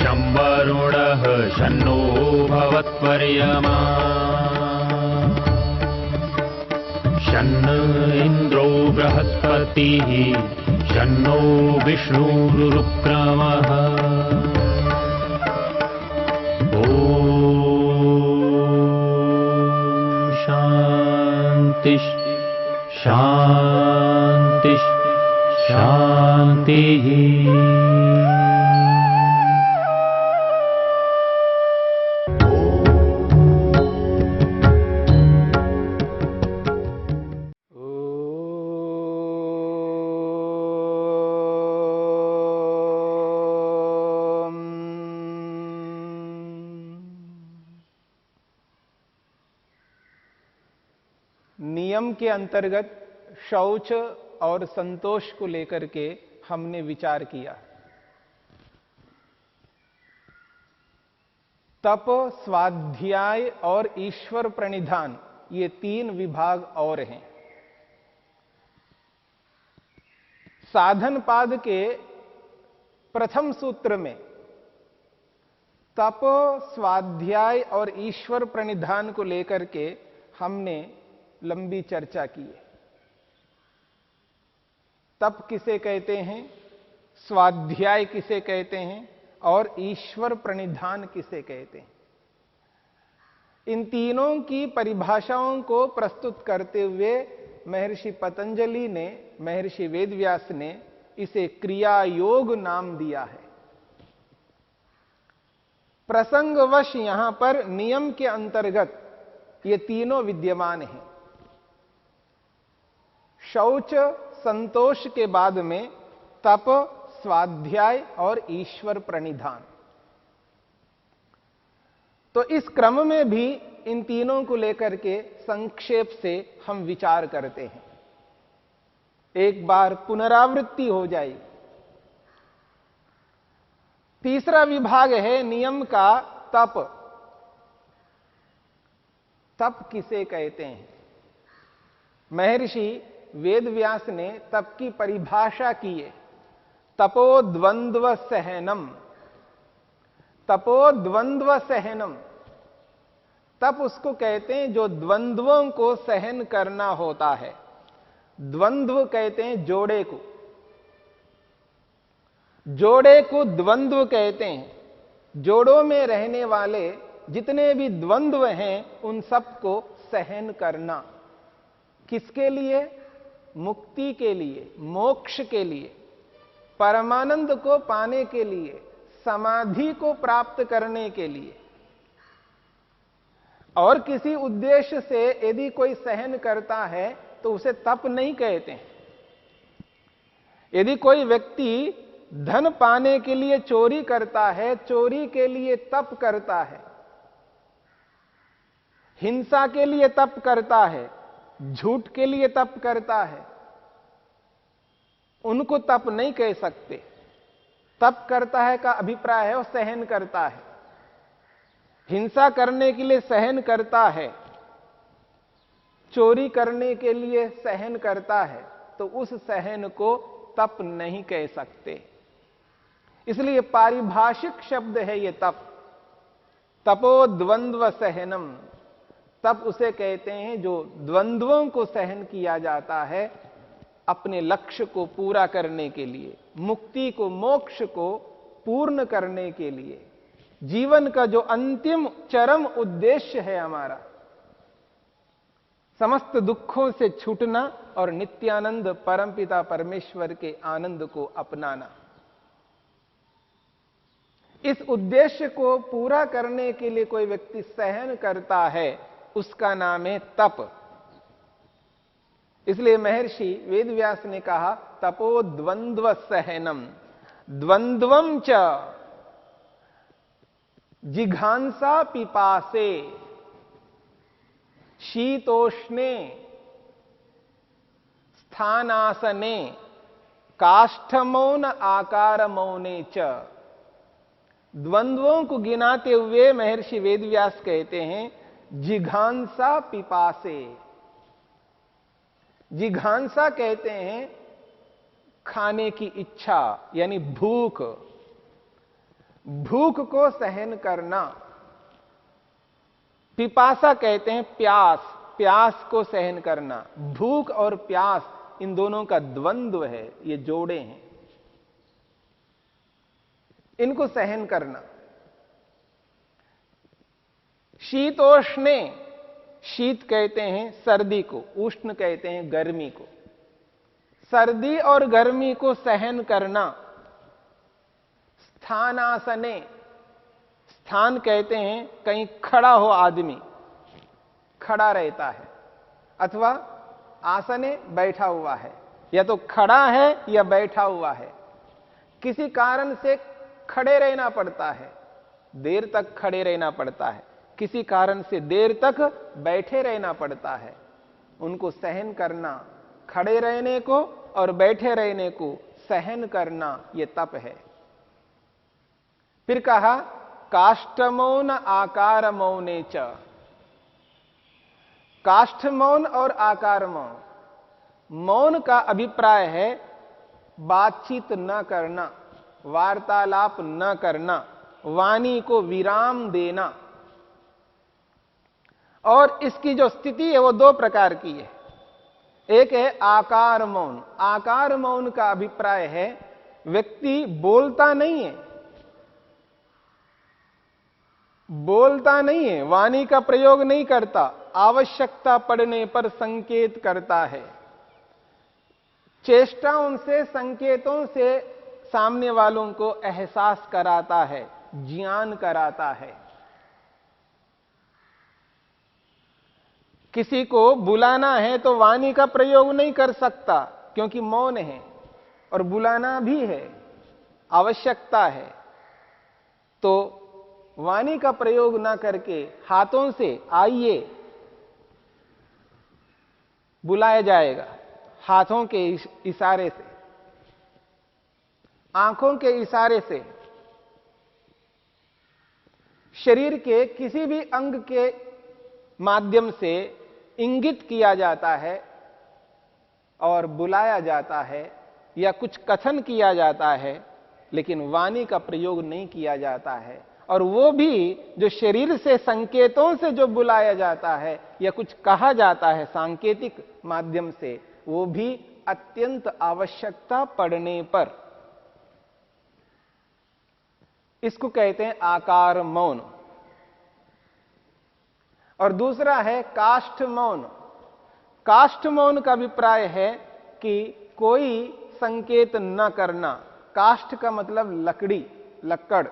शं वरुणः शन्नो भवत्वर्यमा शन्न इन्द्रो बृहस्पतिः शन्नो विष्णुरुक्रमः ॐ शान्ति शान्ति शान्तिः। नियम के अंतर्गत शौच और संतोष को लेकर के हमने विचार किया। तप, स्वाध्याय और ईश्वर प्रणिधान, ये 3 विभाग और हैं। साधन पाद के प्रथम सूत्र में तप, स्वाध्याय और ईश्वर प्रणिधान को लेकर के हमने लंबी चर्चा की है। तप किसे कहते हैं, स्वाध्याय किसे कहते हैं और ईश्वर प्रणिधान किसे कहते हैं, इन तीनों की परिभाषाओं को प्रस्तुत करते हुए महर्षि पतंजलि ने, महर्षि वेदव्यास ने इसे क्रिया योग नाम दिया है। प्रसंगवश यहां पर नियम के अंतर्गत ये तीनों विद्यमान हैं। शौच, संतोष के बाद में तप, स्वाध्याय और ईश्वर प्रणिधान। तो इस क्रम में भी इन तीनों को लेकर के संक्षेप से हम विचार करते हैं। एक बार पुनरावृत्ति हो जाएगी। तीसरा विभाग है नियम का तप। तप किसे कहते हैं? महर्षि वेदव्यास ने तप की परिभाषा की है, तपो द्वंद्व सहनम। तपो द्वंद्व सहनम, तप उसको कहते हैं जो द्वंद्वों को सहन करना होता है। द्वंद्व कहते हैं जोड़े को, जोड़े को द्वंद्व कहते हैं। जोड़ों में रहने वाले जितने भी द्वंद्व हैं उन सबको सहन करना। किसके लिए? मुक्ति के लिए, मोक्ष के लिए, परमानंद को पाने के लिए, समाधि को प्राप्त करने के लिए। और किसी उद्देश्य से यदि कोई सहन करता है तो उसे तप नहीं कहते हैं। यदि कोई व्यक्ति धन पाने के लिए चोरी करता है, चोरी के लिए तप करता है, हिंसा के लिए तप करता है, झूठ के लिए तप करता है, उनको तप नहीं कह सकते। तप करता है का अभिप्राय है वो सहन करता है। हिंसा करने के लिए सहन करता है, चोरी करने के लिए सहन करता है, तो उस सहन को तप नहीं कह सकते। इसलिए पारिभाषिक शब्द है ये तप। तपो द्वंद्व सहनम, तप उसे कहते हैं जो द्वंद्वों को सहन किया जाता है अपने लक्ष्य को पूरा करने के लिए, मुक्ति को, मोक्ष को पूर्ण करने के लिए। जीवन का जो अंतिम चरम उद्देश्य है हमारा, समस्त दुखों से छूटना और नित्यानंद परमपिता परमेश्वर के आनंद को अपनाना। इस उद्देश्य को पूरा करने के लिए कोई व्यक्ति सहन करता है, उसका नाम है तप। इसलिए महर्षि वेदव्यास ने कहा तपो द्वंद्व सहनम। द्वंद्वम च जिघांसा पिपासे शीतोष्णे स्थानासने काष्ठमौन आकार मौने च। द्वंद्वों को गिनाते हुए महर्षि वेदव्यास कहते हैं जिघांसा पिपासे। जिघांसा कहते हैं खाने की इच्छा, यानी भूख। भूख को सहन करना। पिपासा कहते हैं प्यास, प्यास को सहन करना। भूख और प्यास इन दोनों का द्वंद्व है, ये जोड़े हैं, इनको सहन करना। शीतोष्णे, शीत कहते हैं सर्दी को, उष्ण कहते हैं गर्मी को। सर्दी और गर्मी को सहन करना। स्थानासने, स्थान कहते हैं कहीं खड़ा हो आदमी, खड़ा रहता है, अथवा आसने बैठा हुआ है, या तो खड़ा है या बैठा हुआ है। किसी कारण से खड़े रहना पड़ता है, देर तक खड़े रहना पड़ता है, किसी कारण से देर तक बैठे रहना पड़ता है। उनको सहन करना, खड़े रहने को और बैठे रहने को सहन करना, यह तप है। फिर कहा काष्ठमौन आकार मौने च। काष्ठ मौन और आकार मौन, मौन का अभिप्राय है बातचीत न करना, वार्तालाप न करना, वाणी को विराम देना। और इसकी जो स्थिति है वो दो प्रकार की है। एक है आकार मौन। आकार मौन का अभिप्राय है व्यक्ति बोलता नहीं है, बोलता नहीं है, वाणी का प्रयोग नहीं करता, आवश्यकता पड़ने पर संकेत करता है। चेष्टाओं से, संकेतों से सामने वालों को एहसास कराता है, ज्ञान कराता है। किसी को बुलाना है तो वाणी का प्रयोग नहीं कर सकता क्योंकि मौन है, और बुलाना भी है, आवश्यकता है, तो वाणी का प्रयोग ना करके हाथों से आइए बुलाया जाएगा, हाथों के इशारे से, आंखों के इशारे से, शरीर के किसी भी अंग के माध्यम से इंगित किया जाता है और बुलाया जाता है, या कुछ कथन किया जाता है, लेकिन वाणी का प्रयोग नहीं किया जाता है। और वो भी जो शरीर से, संकेतों से जो बुलाया जाता है या कुछ कहा जाता है सांकेतिक माध्यम से, वो भी अत्यंत आवश्यकता पड़ने पर। इसको कहते हैं आकार मौन। और दूसरा है काष्ठ मौन। काष्ठ मौन का अभिप्राय है कि कोई संकेत न करना। काष्ठ का मतलब लकड़ी, लक्कड़।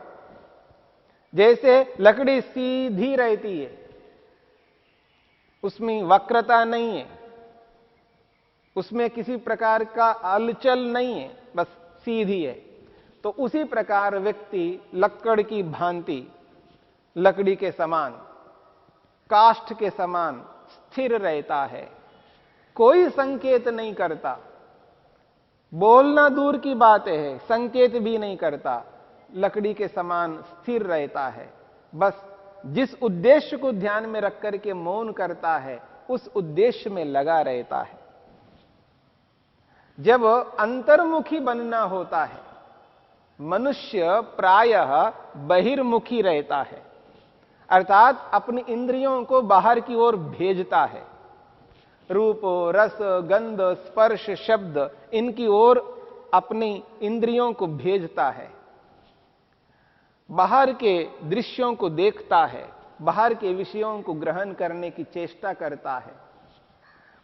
जैसे लकड़ी सीधी रहती है, उसमें वक्रता नहीं है, उसमें किसी प्रकार का हलचल नहीं है, बस सीधी है। तो उसी प्रकार व्यक्ति लक्कड़ की भांति, लकड़ी के समान, काष्ठ के समान स्थिर रहता है, कोई संकेत नहीं करता। बोलना दूर की बात है, संकेत भी नहीं करता, लकड़ी के समान स्थिर रहता है। बस जिस उद्देश्य को ध्यान में रख करके मौन करता है, उस उद्देश्य में लगा रहता है। जब अंतर्मुखी बनना होता है, मनुष्य प्रायः बहिर्मुखी रहता है, अर्थात अपनी इंद्रियों को बाहर की ओर भेजता है। रूप, रस, गंध, स्पर्श, शब्द, इनकी ओर अपनी इंद्रियों को भेजता है, बाहर के दृश्यों को देखता है, बाहर के विषयों को ग्रहण करने की चेष्टा करता है।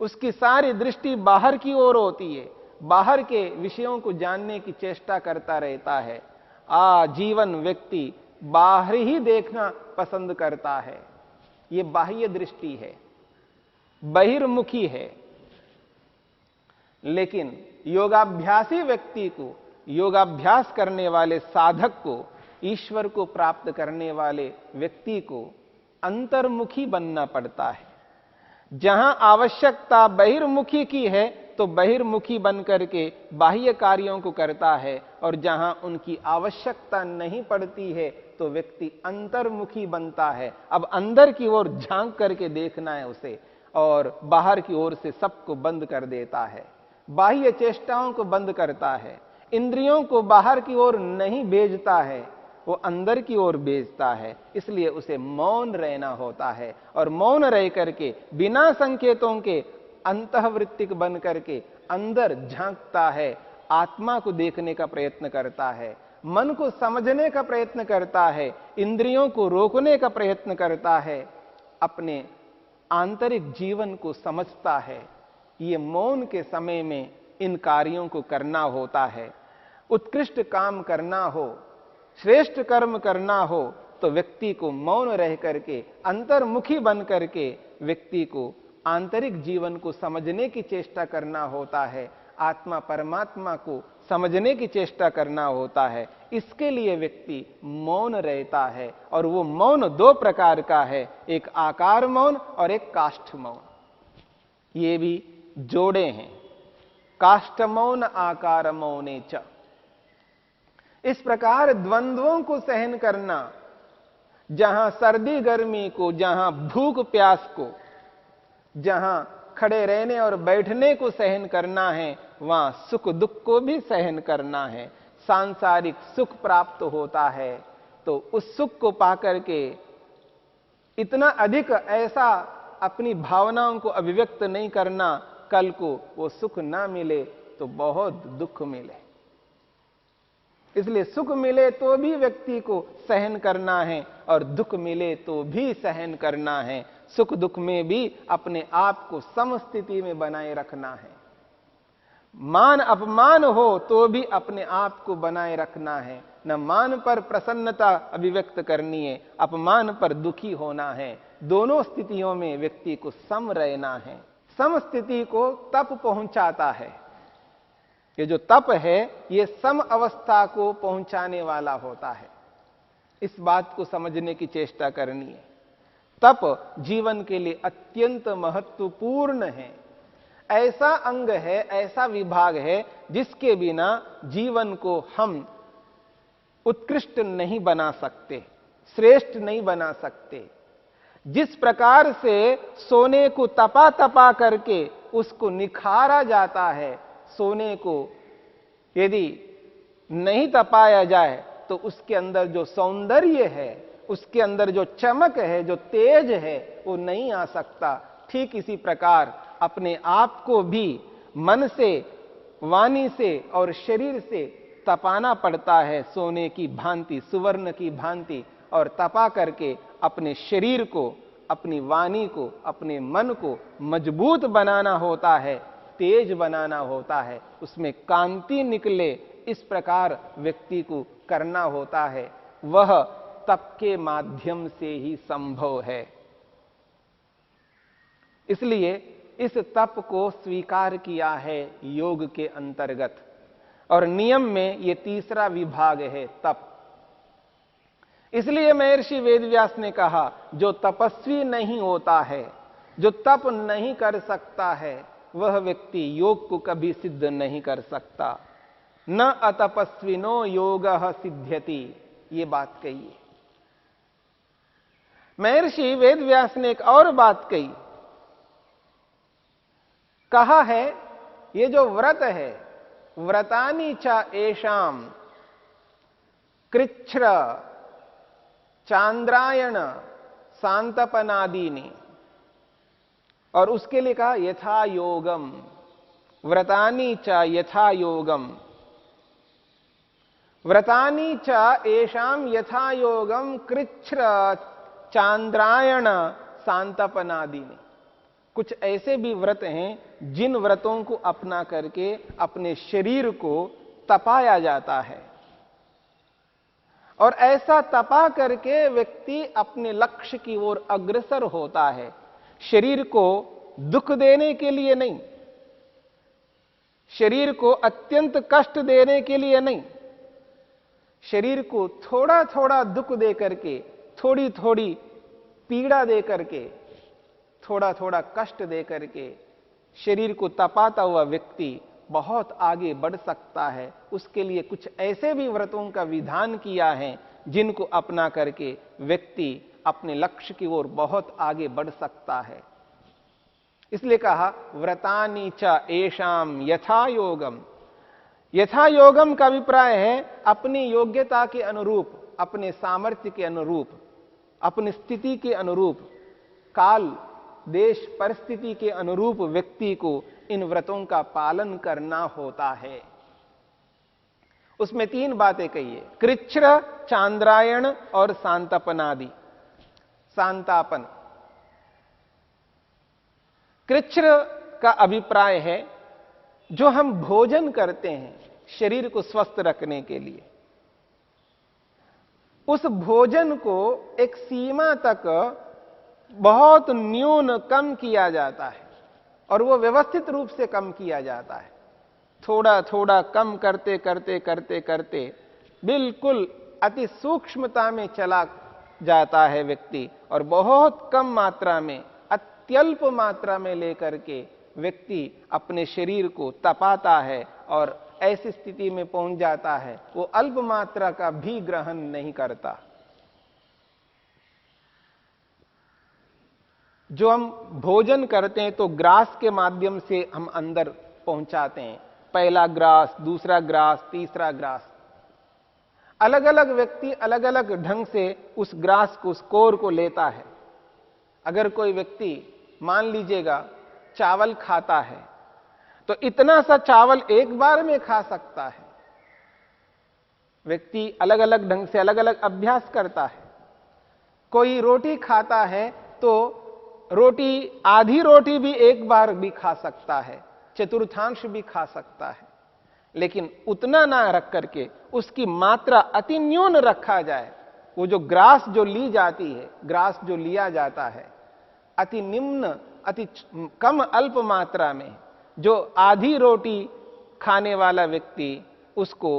उसकी सारी दृष्टि बाहर की ओर होती है, बाहर के विषयों को जानने की चेष्टा करता रहता है। आजीवन व्यक्ति बाहर ही देखना पसंद करता है। यह बाह्य दृष्टि है, बहिर्मुखी है। लेकिन योगाभ्यासी व्यक्ति को, योगाभ्यास करने वाले साधक को, ईश्वर को प्राप्त करने वाले व्यक्ति को अंतर्मुखी बनना पड़ता है। जहां आवश्यकता बहिर्मुखी की है तो बहिर्मुखी बन करके बाह्य कार्यों को करता है, और जहां उनकी आवश्यकता नहीं पड़ती है तो व्यक्ति अंतर्मुखी बनता है। अब अंदर की ओर झांक करके देखना है उसे, और बाहर की ओर से सबको बंद कर देता है, बाह्य चेष्टाओं को बंद करता है, इंद्रियों को बाहर की ओर नहीं भेजता है। वो अंदर की ओर भेजता है, इसलिए उसे मौन रहना होता है। और मौन रह करके बिना संकेतों के अंतःवृत्तिक बन करके अंदर झांकता है, आत्मा को देखने का प्रयत्न करता है, मन को समझने का प्रयत्न करता है, इंद्रियों को रोकने का प्रयत्न करता है, अपने आंतरिक जीवन को समझता है। ये मौन के समय में इन कार्यों को करना होता है। उत्कृष्ट काम करना हो, श्रेष्ठ कर्म करना हो, तो व्यक्ति को मौन रह करके अंतर्मुखी बन करके व्यक्ति को आंतरिक जीवन को समझने की चेष्टा करना होता है, आत्मा परमात्मा को समझने की चेष्टा करना होता है। इसके लिए व्यक्ति मौन रहता है, और वो मौन दो प्रकार का है, एक आकार मौन और एक काष्ठ मौन। ये भी जोड़े हैं, काष्ठ मौन आकार मौने च। इस प्रकार द्वंद्वों को सहन करना, जहां सर्दी गर्मी को, जहां भूख प्यास को, जहां खड़े रहने और बैठने को सहन करना है, वहां सुख दुख को भी सहन करना है। सांसारिक सुख प्राप्त होता है तो उस सुख को पाकर के इतना अधिक ऐसा अपनी भावनाओं को अभिव्यक्त नहीं करना, कल को वो सुख ना मिले तो बहुत दुख मिले। इसलिए सुख मिले तो भी व्यक्ति को सहन करना है, और दुख मिले तो भी सहन करना है। सुख दुख में भी अपने आप को समस्थिति में बनाए रखना है। मान अपमान हो तो भी अपने आप को बनाए रखना है। न मान पर प्रसन्नता अभिव्यक्त करनी है, अपमान पर दुखी होना है। दोनों स्थितियों में व्यक्ति को सम रहना है। सम स्थिति को तप पहुंचाता है। ये जो तप है, ये सम अवस्था को पहुंचाने वाला होता है। इस बात को समझने की चेष्टा करनी है। तप जीवन के लिए अत्यंत महत्वपूर्ण है। ऐसा अंग है, ऐसा विभाग है, जिसके बिना जीवन को हम उत्कृष्ट नहीं बना सकते, श्रेष्ठ नहीं बना सकते। जिस प्रकार से सोने को तपा तपा करके उसको निखारा जाता है, सोने को यदि नहीं तपाया जाए तो उसके अंदर जो सौंदर्य है, उसके अंदर जो चमक है, जो तेज है, वो नहीं आ सकता। ठीक इसी प्रकार अपने आप को भी मन से, वाणी से और शरीर से तपाना पड़ता है, सोने की भांति, सुवर्ण की भांति। और तपा करके अपने शरीर को, अपनी वाणी को, अपने मन को मजबूत बनाना होता है, तेज बनाना होता है, उसमें कांति निकले, इस प्रकार व्यक्ति को करना होता है। वह तप के माध्यम से ही संभव है। इसलिए इस तप को स्वीकार किया है योग के अंतर्गत, और नियम में यह तीसरा विभाग है, तप। इसलिए महर्षि वेदव्यास ने कहा, जो तपस्वी नहीं होता है, जो तप नहीं कर सकता है, वह व्यक्ति योग को कभी सिद्ध नहीं कर सकता। न अतपस्विनो योगः सिद्ध्यति, ये बात कही है। महर्षि वेदव्यास ने एक और बात कही, कहा है ये जो व्रत है, व्रतानि च एषाम कृच्छ्र चांद्रायण सांतपनादीनि, और उसके लिए कहा यथा योगम, व्रतानि च यथा योगम, व्रतानि च एषाम यथा योगम कृच्छ्र चांद्रायण सांतपनादीनि। कुछ ऐसे भी व्रत हैं जिन व्रतों को अपना करके अपने शरीर को तपाया जाता है, और ऐसा तपा करके व्यक्ति अपने लक्ष्य की ओर अग्रसर होता है। शरीर को दुख देने के लिए नहीं, शरीर को अत्यंत कष्ट देने के लिए नहीं, शरीर को थोड़ा थोड़ा दुख दे करके, थोड़ी थोड़ी पीड़ा दे करके, थोड़ा थोड़ा कष्ट दे करके शरीर को तपाता हुआ व्यक्ति बहुत आगे बढ़ सकता है। उसके लिए कुछ ऐसे भी व्रतों का विधान किया है जिनको अपना करके व्यक्ति अपने लक्ष्य की ओर बहुत आगे बढ़ सकता है। इसलिए कहा व्रतानि च एषाम यथा योगम। यथा योगम का अभिप्राय है अपनी योग्यता के अनुरूप, अपने सामर्थ्य के अनुरूप, अपनी स्थिति के अनुरूप, काल देश परिस्थिति के अनुरूप व्यक्ति को इन व्रतों का पालन करना होता है। उसमें 3 बातें कही है, कृच्छ्र, चांद्रायण और शांतापनादि। शांतापन, कृच्छ्र का अभिप्राय है जो हम भोजन करते हैं शरीर को स्वस्थ रखने के लिए, उस भोजन को एक सीमा तक बहुत न्यून कम किया जाता है और वो व्यवस्थित रूप से कम किया जाता है। थोड़ा थोड़ा कम करते करते करते करते बिल्कुल अति सूक्ष्मता में चला जाता है व्यक्ति, और बहुत कम मात्रा में, अत्यल्प मात्रा में लेकर के व्यक्ति अपने शरीर को तपाता है और ऐसी स्थिति में पहुंच जाता है वो अल्प मात्रा का भी ग्रहण नहीं करता। जो हम भोजन करते हैं तो ग्रास के माध्यम से हम अंदर पहुंचाते हैं, पहला ग्रास, दूसरा ग्रास, तीसरा ग्रास। अलग अलग व्यक्ति अलग अलग ढंग से उस ग्रास को, उस कोर को लेता है। अगर कोई व्यक्ति मान लीजिएगा चावल खाता है तो इतना सा चावल एक बार में खा सकता है। व्यक्ति अलग अलग ढंग से अलग अलग अभ्यास करता है। कोई रोटी खाता है तो रोटी, आधी रोटी भी एक बार भी खा सकता है, चतुर्थांश भी खा सकता है, लेकिन उतना ना रख करके उसकी मात्रा अति न्यून रखा जाए। वो जो ग्रास जो ली जाती है, ग्रास जो लिया जाता है अति निम्न, अति कम अल्प मात्रा में, जो आधी रोटी खाने वाला व्यक्ति उसको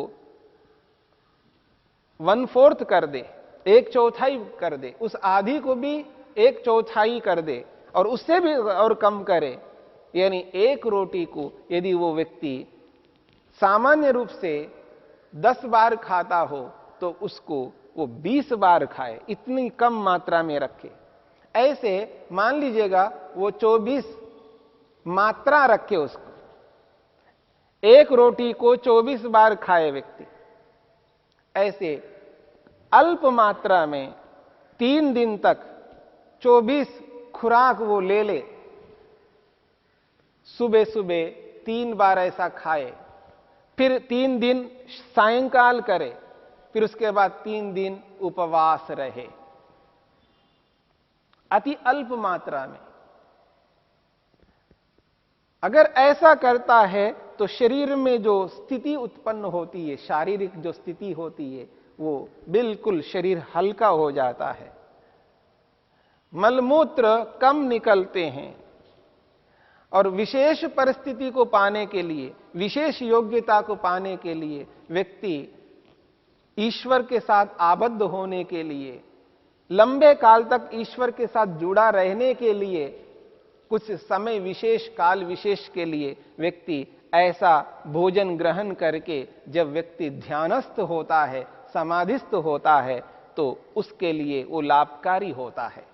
1/4 कर दे, 1/4 कर दे, उस आधी को भी 1/4 कर दे और उससे भी और कम करे, यानी एक रोटी को यदि वो व्यक्ति सामान्य रूप से 10 बार खाता हो तो उसको वो 20 बार खाए, इतनी कम मात्रा में रखे। ऐसे मान लीजिएगा वो 24 मात्रा रखे, उसको एक रोटी को 24 बार खाए व्यक्ति। ऐसे अल्प मात्रा में 3 दिन तक 24 खुराक वो ले ले, सुबह सुबह 3 बार ऐसा खाए, फिर 3 दिन सायंकाल करे, फिर उसके बाद 3 दिन उपवास रहे, अति अल्प मात्रा में। अगर ऐसा करता है तो शरीर में जो स्थिति उत्पन्न होती है, शारीरिक जो स्थिति होती है, वो बिल्कुल शरीर हल्का हो जाता है, मलमूत्र कम निकलते हैं और विशेष परिस्थिति को पाने के लिए, विशेष योग्यता को पाने के लिए व्यक्ति ईश्वर के साथ आबद्ध होने के लिए, लंबे काल तक ईश्वर के साथ जुड़ा रहने के लिए, कुछ समय विशेष, काल विशेष के लिए व्यक्ति ऐसा भोजन ग्रहण करके जब व्यक्ति ध्यानस्थ होता है, समाधिस्थ होता है, तो उसके लिए वो लाभकारी होता है।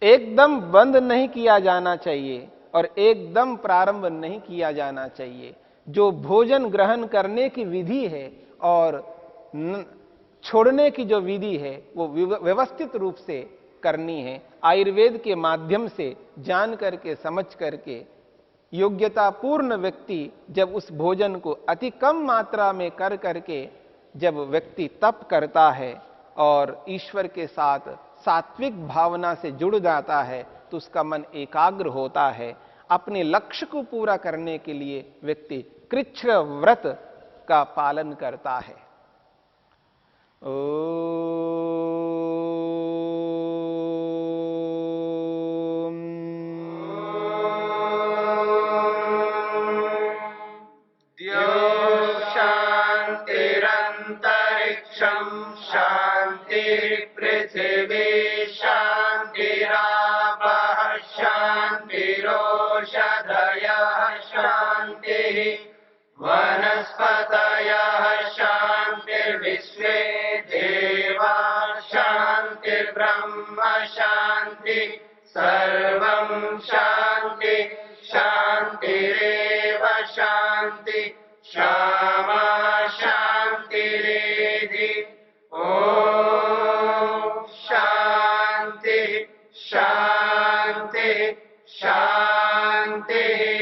एकदम बंद नहीं किया जाना चाहिए और एकदम प्रारंभ नहीं किया जाना चाहिए। जो भोजन ग्रहण करने की विधि है और छोड़ने की जो विधि है वो व्यवस्थित रूप से करनी है। आयुर्वेद के माध्यम से जान करके, समझ करके, योग्यता पूर्ण व्यक्ति जब उस भोजन को अति कम मात्रा में कर करके जब व्यक्ति तप करता है और ईश्वर के साथ सात्विक भावना से जुड़ जाता है तो उसका मन एकाग्र होता है। अपने लक्ष्य को पूरा करने के लिए व्यक्ति कृच्छ्र व्रत का पालन करता है। शांतिरंतरिक्षं शांति पृथिवी शांतिरापः शांतिरोषधयः शांतिः वनस्पतयः शांतिर्विश्वे देवा शांतिर्ब्रह्म शांति सर्वं शांति शांतिरेव शांति क्षमा शांतिरेव शांति शांति